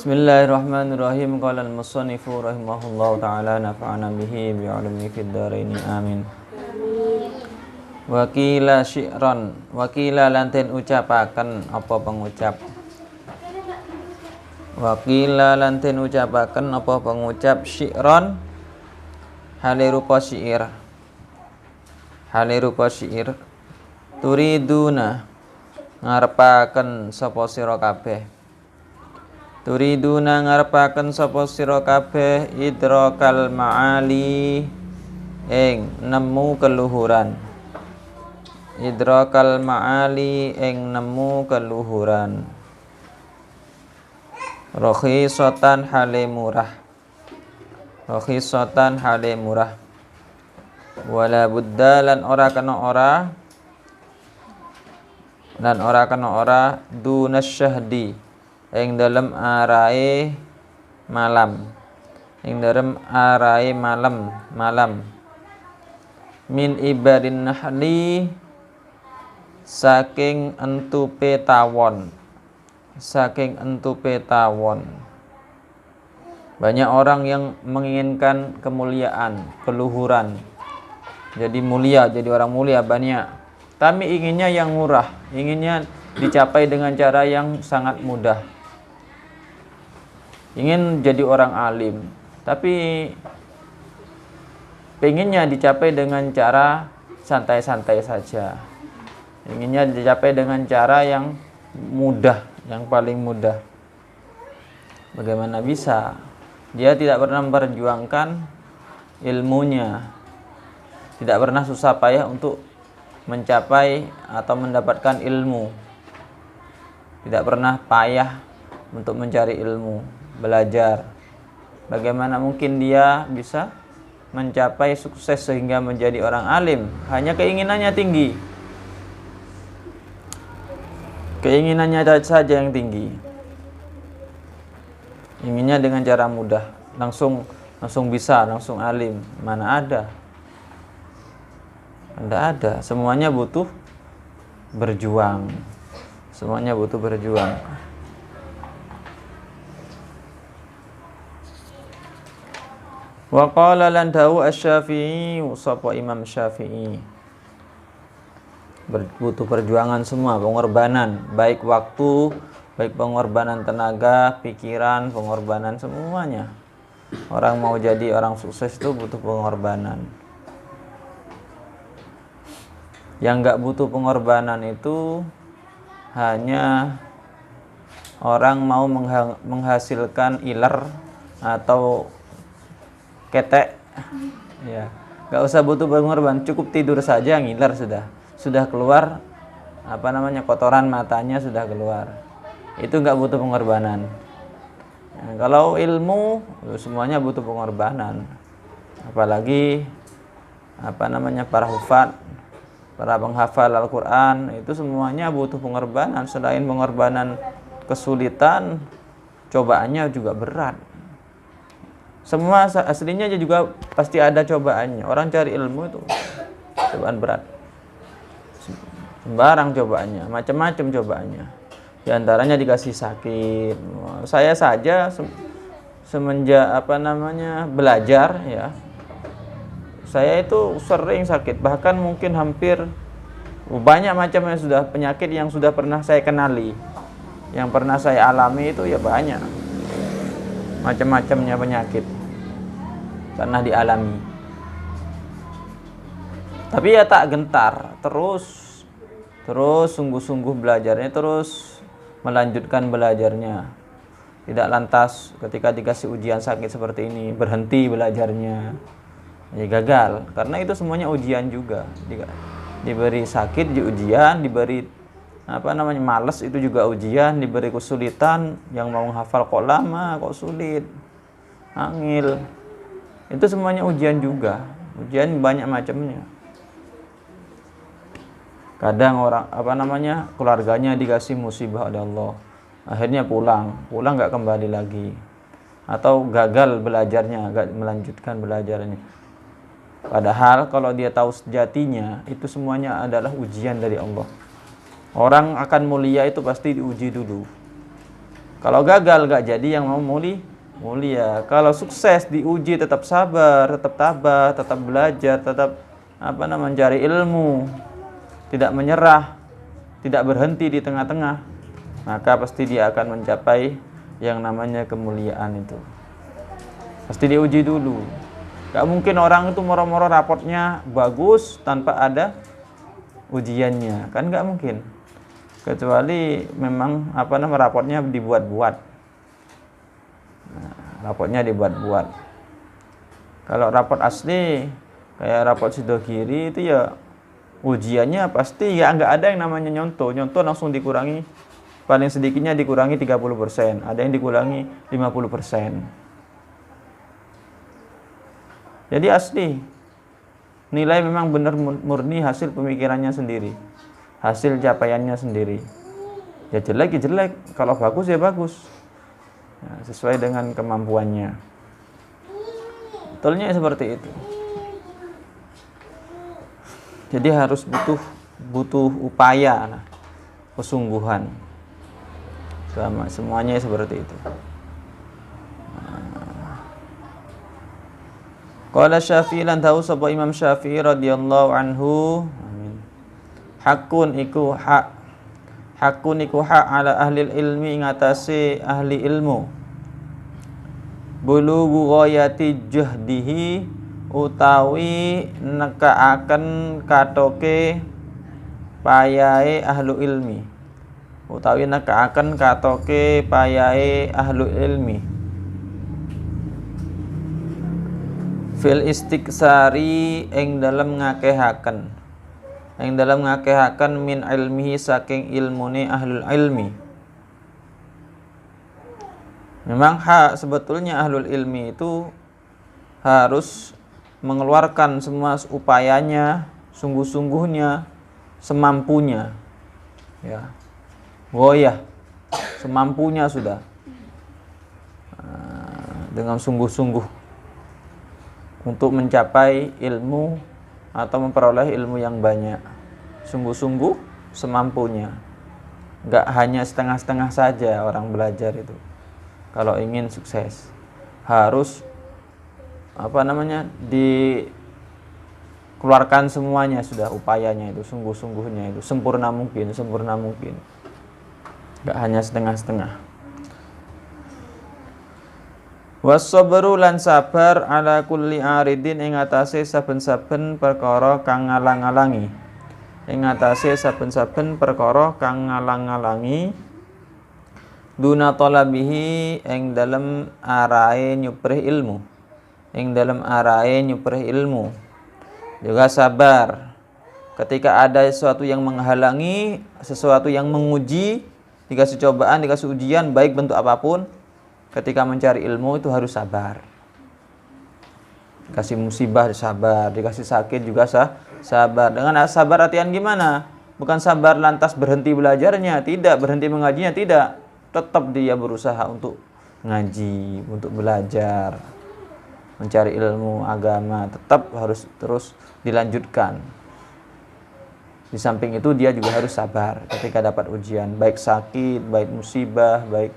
Bismillahirrahmanirrahim. Qala al-musannifu rahimahullahu ta'ala nafa'ana bihi bi'ulumi fid dharain amin. Wakila syi'ran, wakila lanten ucapaken apa pengucap. Wakila lanten ucapaken apa pengucap syi'ran hale rupa syair. Hale rupa syair turiduna ngarepaken sapa sira kabeh. Turiduna ngarepaken sapa sira kabeh idrakal ma'ali ing nemu keluhuran. Idrakal ma'ali ing nemu keluhuran. Rakhisatan hale murah. Rakhisatan hale murah. Wala budda lan ora kena ora dunas syahdi ing dalem arae malam. Ing dalem arae malam. Min ibadin nahli saking entupe tawon. Saking entupe tawon. Banyak orang yang menginginkan kemuliaan, keluhuran. Jadi mulia, jadi orang mulia banyak. Tapi inginnya yang murah, inginnya dicapai dengan cara yang sangat mudah. Ingin jadi orang alim, tapi pengennya dicapai dengan cara santai-santai saja. Inginnya dicapai dengan cara yang mudah, yang paling mudah. Bagaimana bisa? Dia tidak pernah memperjuangkan ilmunya, tidak pernah susah payah untuk mencapai atau mendapatkan ilmu, tidak pernah payah untuk mencari ilmu, belajar. Bagaimana mungkin dia bisa mencapai sukses sehingga menjadi orang alim? Hanya keinginannya tinggi. Keinginannya saja yang tinggi. Inginnya dengan cara mudah, langsung bisa, langsung alim. Mana ada? Tidak ada. Semuanya butuh berjuang. Semuanya butuh berjuang. Wa qala lan dawu asy-Syafi'i, sapa Imam Syafi'i. Butuh perjuangan semua, pengorbanan, baik waktu, baik pengorbanan tenaga, pikiran, pengorbanan semuanya. Orang mau jadi orang sukses itu butuh pengorbanan. Yang enggak butuh pengorbanan itu hanya orang mau menghasilkan iler atau ketek, ya, nggak usah butuh pengorbanan, cukup tidur saja ngiler sudah keluar kotoran matanya sudah keluar, itu nggak butuh pengorbanan. Ya, kalau ilmu semuanya butuh pengorbanan, apalagi para hufad, para penghafal Al-Quran, itu semuanya butuh pengorbanan. Selain pengorbanan kesulitan, cobaannya juga berat. Semua aslinya juga pasti ada cobaannya. Orang cari ilmu itu cobaan berat. Sembarang cobaannya, macam-macam cobaannya. Di antaranya dikasih sakit. Saya saja semenjak belajar, ya, saya itu sering sakit. Bahkan mungkin hampir banyak macam yang sudah penyakit yang sudah pernah saya kenali. Yang pernah saya alami itu ya banyak. Macam-macamnya penyakit pernah dialami. Tapi ya tak gentar, terus sungguh-sungguh belajarnya, terus melanjutkan belajarnya. Tidak lantas ketika dikasih ujian sakit seperti ini berhenti belajarnya, ya gagal. Karena itu semuanya ujian juga. Diberi sakit di ujian, diberi males itu juga ujian, diberi kesulitan, yang mau hafal kok lama, kok sulit, angil, itu semuanya ujian juga. Ujian banyak macamnya. Kadang orang keluarganya dikasih musibah oleh Allah, akhirnya pulang nggak kembali lagi, atau gagal belajarnya, nggak melanjutkan belajarnya. Padahal kalau dia tahu sejatinya, itu semuanya adalah ujian dari Allah. Orang akan mulia itu pasti diuji dulu. Kalau gagal gak jadi yang mau mulia. Kalau sukses diuji tetap sabar, tetap tabah, tetap belajar, tetap mencari ilmu, tidak menyerah, tidak berhenti di tengah-tengah, maka pasti dia akan mencapai yang namanya kemuliaan itu. Pasti diuji dulu. Gak mungkin orang itu moro-moro rapotnya bagus tanpa ada ujiannya, kan gak mungkin. Kecuali memang rapotnya dibuat-buat. Nah, rapotnya dibuat-buat. Kalau rapot asli kayak rapot Sidogiri itu ya ujiannya pasti ya nggak ada yang namanya nyontoh langsung dikurangi, paling sedikitnya dikurangi 30%, ada yang dikurangi 50%. Jadi asli nilai memang benar murni hasil pemikirannya sendiri, hasil capaiannya sendiri. Ya jelek ya jelek, kalau bagus ya bagus, ya, sesuai dengan kemampuannya. Betulnya seperti itu. Jadi harus butuh upaya, kesungguhan. Semuanya seperti itu. Qala Syafi'i lan tahu sapa Imam Syafi'i radhiyallahu anhu, amin. Hakun iku hak ala ahli ilmi ngatasi ahli ilmu. Bulughu ghayati juhdihi utawi nekaaken katoke payahe ahlu ilmi. Utawi nekaaken katoke payahe ahlu ilmi. Fil istiksari ing dalam ngakehaken min ilmihi saking ilmune ahlul ilmi. Memang sebetulnya ahlul ilmi itu harus mengeluarkan semua upayanya, sungguh-sungguhnya, semampunya, ya, goyah, semampunya sudah, dengan sungguh-sungguh untuk mencapai ilmu atau memperoleh ilmu yang banyak, sungguh-sungguh, semampunya. Gak hanya setengah-setengah saja orang belajar itu. Kalau ingin sukses, harus dikeluarkan semuanya sudah, upayanya itu, sungguh-sungguhnya itu, sempurna mungkin. Gak hanya setengah-setengah. Wasabru lan sabar ala kulli aridin ing atase saben-saben perkara kang ngalang-alangi. Ing atase saben-saben perkara kang ngalang-alangi duna talabihi ing dalem arahe nyuprih ilmu. Juga sabar ketika ada sesuatu yang menghalangi, sesuatu yang menguji, dikasih cobaan, dikasih ujian, baik bentuk apapun. Ketika mencari ilmu itu harus sabar. Dikasih musibah sabar, dikasih sakit juga sabar. Dengan sabar artian gimana? Bukan sabar lantas berhenti belajarnya, tidak, berhenti mengajinya, tidak. Tetap dia berusaha untuk ngaji, untuk belajar, mencari ilmu agama, tetap harus terus dilanjutkan. Di samping itu dia juga harus sabar ketika dapat ujian, baik sakit, baik musibah, baik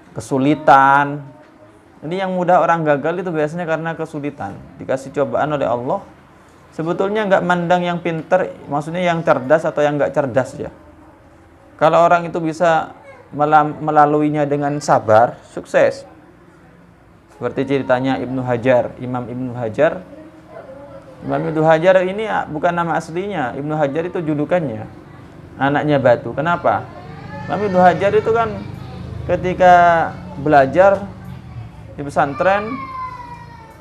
kesulitan. Ini yang mudah orang gagal itu biasanya karena kesulitan, dikasih cobaan oleh Allah. Sebetulnya nggak mandang yang pintar, maksudnya yang cerdas atau yang nggak cerdas ya. Kalau orang itu bisa melaluinya dengan sabar, sukses. Seperti ceritanya Ibnu Hajar, Imam Ibnu Hajar. Imam Ibnu Hajar ini bukan nama aslinya, Ibnu Hajar itu julukannya, anaknya batu. Kenapa? Imam Ibnu Hajar itu kan ketika belajar di pesantren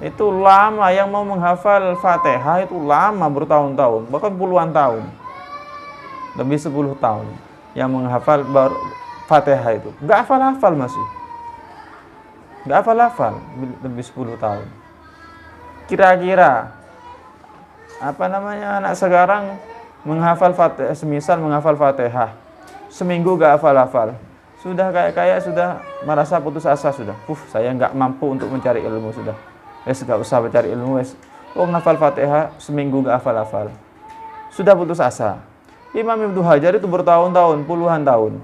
itu lama, yang mau menghafal Fatihah itu lama, bertahun-tahun, bahkan puluhan tahun, lebih 10 tahun yang menghafal Fatihah itu. Nggak hafal-hafal masih. Nggak hafal-hafal lebih 10 tahun. Kira-kira anak sekarang menghafal Fatihah, semisal menghafal Fatihah, seminggu nggak hafal-hafal, sudah kayak sudah merasa putus asa sudah. Saya nggak mampu untuk mencari ilmu sudah. Nggak usah mencari ilmu. Ngafal Fatihah seminggu nggak hafal-hafal, sudah putus asa. Imam Ibnu Hajar itu bertahun-tahun, puluhan tahun.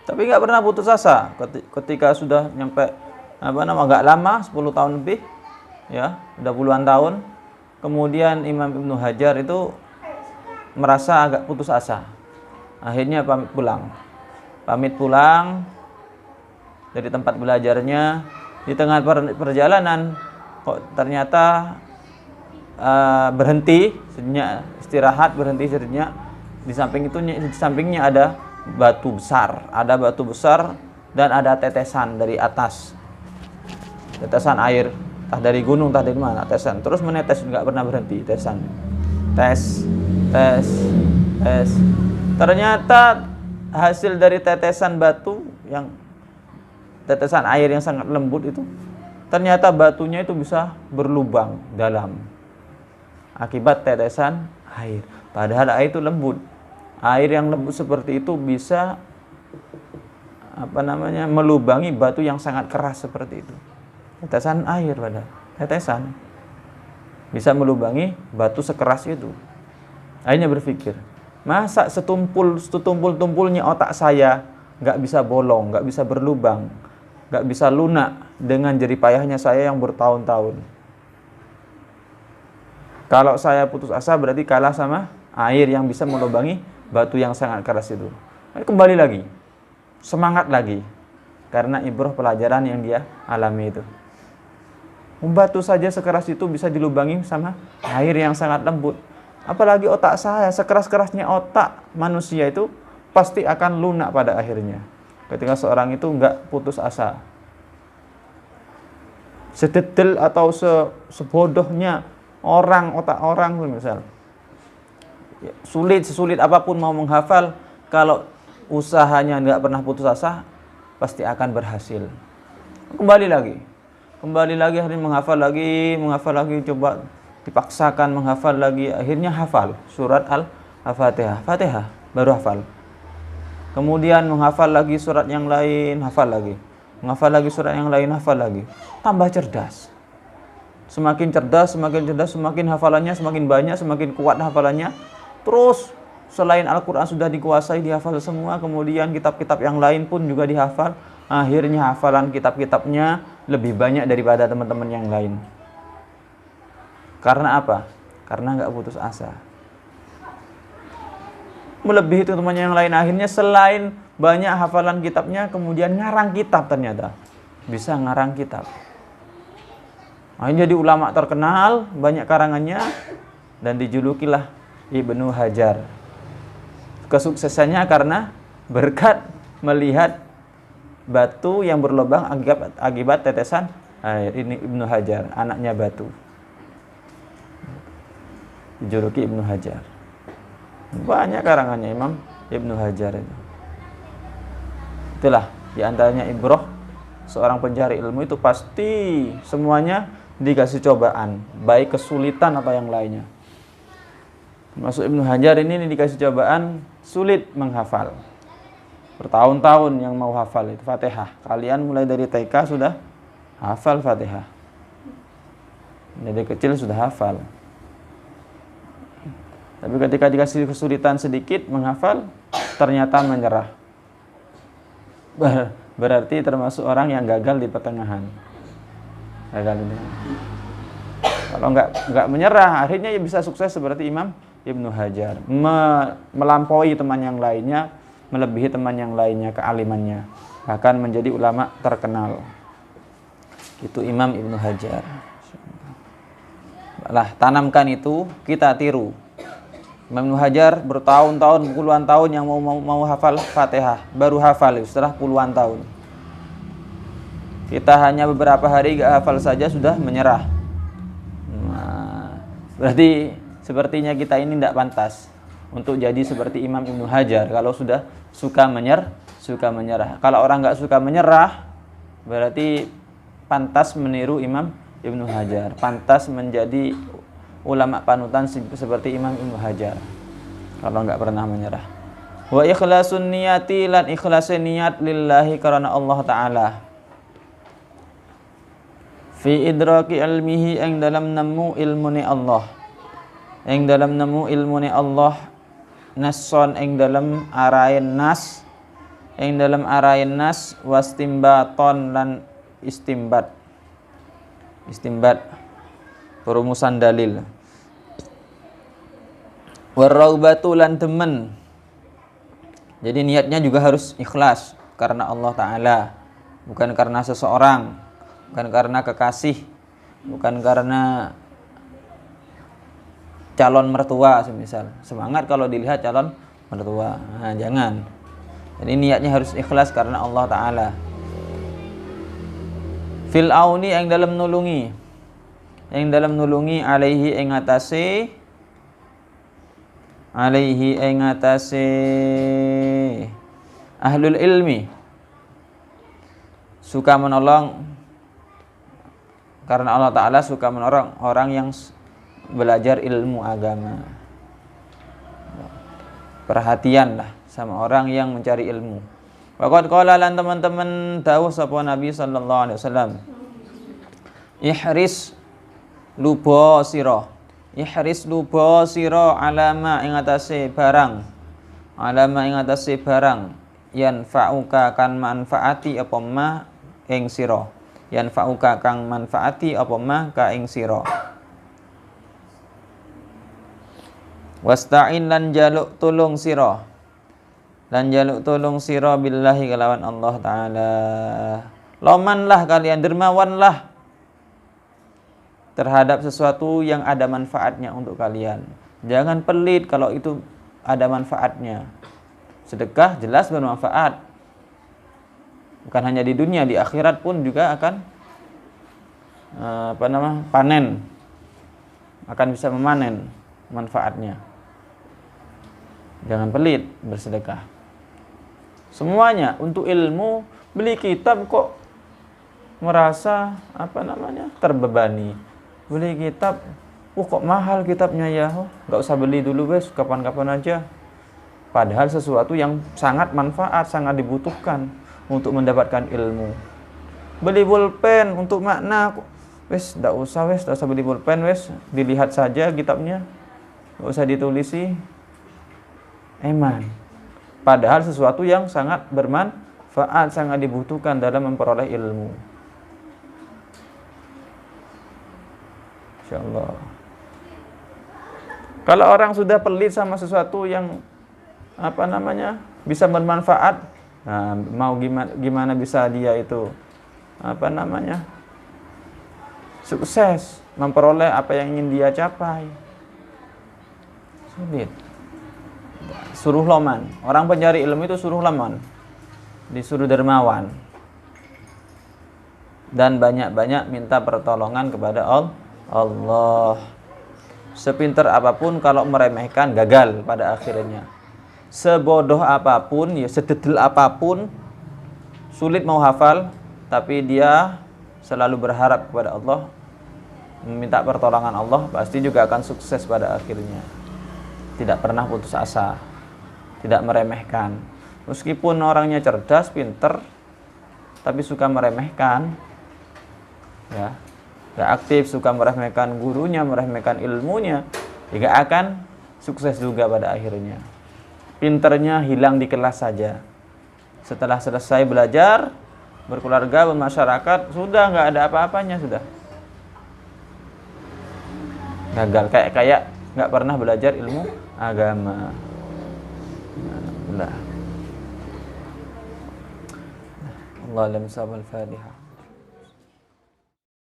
Tapi nggak pernah putus asa. Ketika sudah nyampe agak lama, 10 tahun lebih, ya, udah puluhan tahun, kemudian Imam Ibnu Hajar itu merasa agak putus asa. Akhirnya pamit pulang dari tempat belajarnya. Di tengah perjalanan kok ternyata berhenti sejenak, istirahat, berhenti sejenak. Di sampingnya ada batu besar dan ada tetesan dari atas, tetesan air, entah dari gunung, entah dari mana, tetesan terus menetes, nggak pernah berhenti, tetesan, tes. Ternyata hasil dari tetesan air yang sangat lembut itu, ternyata batunya itu bisa berlubang dalam akibat tetesan air. Padahal air itu lembut. Air yang lembut seperti itu bisa melubangi batu yang sangat keras seperti itu. Tetesan air tetesan bisa melubangi batu sekeras itu. Akhirnya berpikir, masa setumpul-tumpulnya otak saya nggak bisa bolong, nggak bisa berlubang, nggak bisa lunak dengan jerih payahnya saya yang bertahun-tahun. Kalau saya putus asa berarti kalah sama air yang bisa melubangi batu yang sangat keras itu. Kembali lagi, semangat lagi, karena ibrah pelajaran yang dia alami itu. Batu saja sekeras itu bisa dilubangi sama air yang sangat lembut. Apalagi otak saya, sekeras-kerasnya otak manusia itu pasti akan lunak pada akhirnya. Ketika seorang itu enggak putus asa. Sedetail atau sebodohnya otak orang misal. Sesulit apapun mau menghafal, kalau usahanya enggak pernah putus asa, pasti akan berhasil. Kembali lagi akhirnya menghafal lagi, coba dipaksakan menghafal lagi, akhirnya hafal surat Al-Fatihah, baru hafal. Kemudian menghafal lagi surat yang lain, hafal lagi. Menghafal lagi surat yang lain, hafal lagi. Tambah cerdas. Semakin cerdas, semakin hafalannya semakin banyak, semakin kuat hafalannya. Terus selain Al-Qur'an sudah dikuasai, dihafal semua, kemudian kitab-kitab yang lain pun juga dihafal. Akhirnya hafalan kitab-kitabnya lebih banyak daripada teman-teman yang lain. Karena apa? Karena nggak putus asa. Melebihi teman-temannya yang lain. Akhirnya selain banyak hafalan kitabnya, kemudian ngarang kitab ternyata. Bisa ngarang kitab. Akhirnya jadi ulama terkenal, banyak karangannya, dan dijulukilah Ibnu Hajar. Kesuksesannya karena berkat melihat batu yang berlubang akibat tetesan air. Ini Ibnu Hajar, anaknya batu. Dijuluki Ibnu Hajar. Banyak karangannya Imam Ibnu Hajar itu. Itulah diantaranya ibrah seorang pencari ilmu itu pasti semuanya dikasih cobaan, baik kesulitan atau yang lainnya. Masuk Ibnu Hajar ini dikasih cobaan sulit menghafal. Bertahun-tahun yang mau hafal itu Fatihah. Kalian mulai dari TK sudah hafal Fatihah. Dari kecil sudah hafal. Tapi ketika dikasih kesulitan sedikit menghafal, ternyata menyerah. Berarti termasuk orang yang gagal di pertengahan. Kalau nggak menyerah, akhirnya bisa sukses seperti Imam Ibnu Hajar. Melampaui teman yang lainnya, melebihi teman yang lainnya kealimannya. Bahkan menjadi ulama terkenal. Itu Imam Ibnu Hajar. Lah, tanamkan itu, kita tiru. Imam Ibnu Hajar bertahun-tahun, puluhan tahun yang mau hafal Fatihah, baru hafal setelah puluhan tahun. Kita hanya beberapa hari gak hafal saja sudah menyerah. Nah, berarti sepertinya kita ini tidak pantas untuk jadi seperti Imam Ibnu Hajar. Kalau sudah suka menyerah. Kalau orang nggak suka menyerah, berarti pantas meniru Imam Ibnu Hajar. Pantas menjadi ulama panutan seperti Imam Ibnu Hajar. Kalau nggak pernah menyerah. Wa ikhlasun niyati, lan ikhlasin niat lillahi karena Allah Ta'ala. Fi idraki ilmihi, yang dalam nemu ilmuni Allah. Yang dalam nemu ilmuni Allah. Nasson, yang dalam arain nas. ing dalam arahin nas wastimbaton lan istimbat perumusan dalil waraubatu lan demen. Jadi niatnya juga harus ikhlas karena Allah Ta'ala, bukan karena seseorang, bukan karena kekasih, bukan karena calon mertua semisal. Semangat kalau dilihat calon mertua, nah, jangan. Jadi niatnya harus ikhlas karena Allah Ta'ala. Fil auni yang dalam nulungi, alaihi ing atase ahlul ilmi, suka menolong karena Allah Ta'ala suka menolong orang yang belajar ilmu agama. Perhatianlah sama orang yang mencari ilmu. Waqad qala lan teman-teman dawuh sapa Nabi sallallahu alaihi wasallam, ihris luba sira alama ing atase barang yanfa'uka kan manfaati apa ma ing sira, yanfa'uka kang manfaati apa ma ka ing sira. Wasta'in lan jaluk tulung sira billahi kelawan Allah Ta'ala. Lomanlah kalian, dermawanlah terhadap sesuatu yang ada manfaatnya untuk kalian. Jangan pelit kalau itu ada manfaatnya. Sedekah jelas bermanfaat. Bukan hanya di dunia, di akhirat pun juga akan panen. Akan bisa memanen manfaatnya. Jangan pelit bersedekah. Semuanya untuk ilmu, beli kitab kok merasa terbebani. Beli kitab, kok mahal kitabnya ya, nggak usah beli dulu wes, kapan-kapan aja. Padahal sesuatu yang sangat manfaat, sangat dibutuhkan untuk mendapatkan ilmu. Beli pulpen untuk makna, wes nggak usah beli pulpen wes, dilihat saja kitabnya, nggak usah ditulisi. Eman. Padahal sesuatu yang sangat bermanfaat, sangat dibutuhkan dalam memperoleh ilmu. Insyaallah. Kalau orang sudah pelit sama sesuatu yang bisa bermanfaat, nah, mau gimana bisa dia itu sukses memperoleh apa yang ingin dia capai? Sulit. Suruh loman. Orang pencari ilmu itu suruh loman, disuruh dermawan, dan banyak-banyak minta pertolongan kepada Allah. Sepintar apapun kalau meremehkan gagal pada akhirnya. Sebodoh apapun, sedetail apapun, sulit mau hafal, tapi dia selalu berharap kepada Allah, meminta pertolongan Allah, pasti juga akan sukses pada akhirnya. Tidak pernah putus asa, tidak meremehkan. Meskipun orangnya cerdas, pinter, tapi suka meremehkan, ya, gak aktif, suka meremehkan gurunya, meremehkan ilmunya, juga akan sukses juga pada akhirnya. Pinternya hilang di kelas saja. Setelah selesai belajar, berkeluarga, bermasyarakat, sudah gak ada apa-apanya, sudah gagal, kayak gak pernah belajar ilmu agama. Alhamdulillah. Allah alam sabal Fatihah.